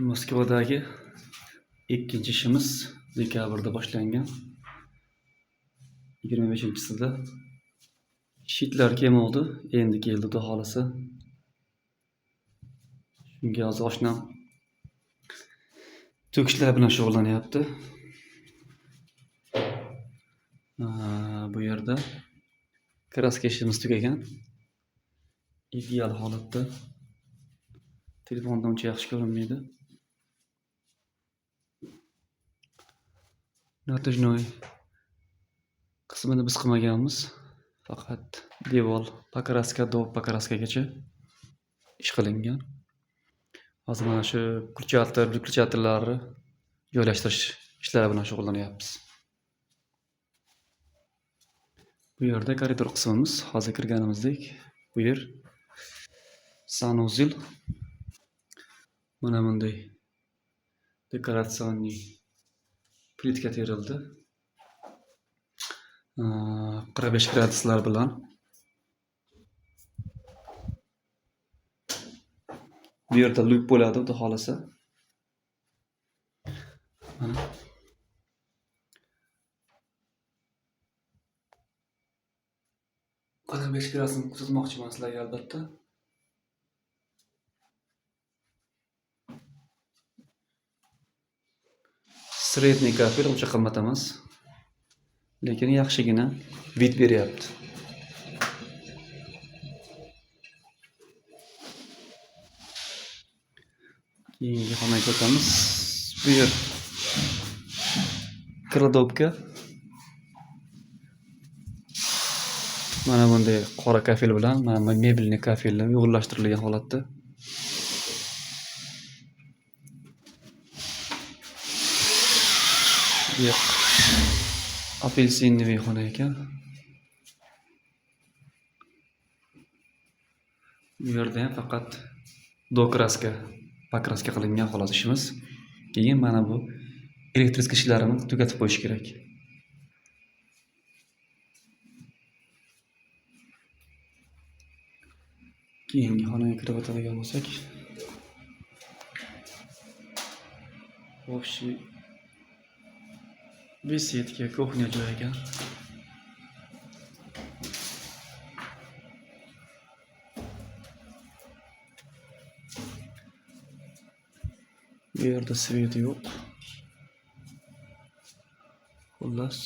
Moskvadagi ikkinchi ishimiz dekabrda boshlangan. 25-sida shitlar kelmadi, endi keldi xudo xolasa. Shunga hozir oshnam to'kishlar bilan shug'ullanyapti. Bu yerda kraska ishimiz tugagan. Ideal holatda. Telefonda uncha yaxshi ko'rinmaydi. Natijnoy qismini biz qilmaganmiz. Faqat devor pokraska, dov pokraskagacha ish qilingan. Hozir mana shu kurchatorlarni joylashtirish ishlari bilan shug'ullanyapmiz. Bu yerda koridor qismimiz, hozir kirganimizdek, bu yer sanuzil. Mana bunday dekoratsionniy plitka terildi. 45 graduslar bilan. Bu yerda lyuk bo'ladi, xudo xolasa. Mana 45 gradusni kuzatmoqchiman sizlarga albatta. Sredniy kafel, uncha qimmat emas. Lekin yaxshigina vid beryapti. Keyingi xonaga o'tamiz. Bu yer kladovka. Mana bunday qora kafel bilan, mana mebelni kafellar uyg'unlashtirilgan holatda. Yo'q. Apelsinli xona ekan. Bu yerda ham faqat dokraska, pokraska qilingan xolos ishimiz. Keyin mana bu elektrika ishlarini tugatib qo'yish kerak. Keyingi xonaga kirib o'tadigan bo'lsak, общий besetka, kuxnya joy ekan. Bu yerda svet yo'q. Xullas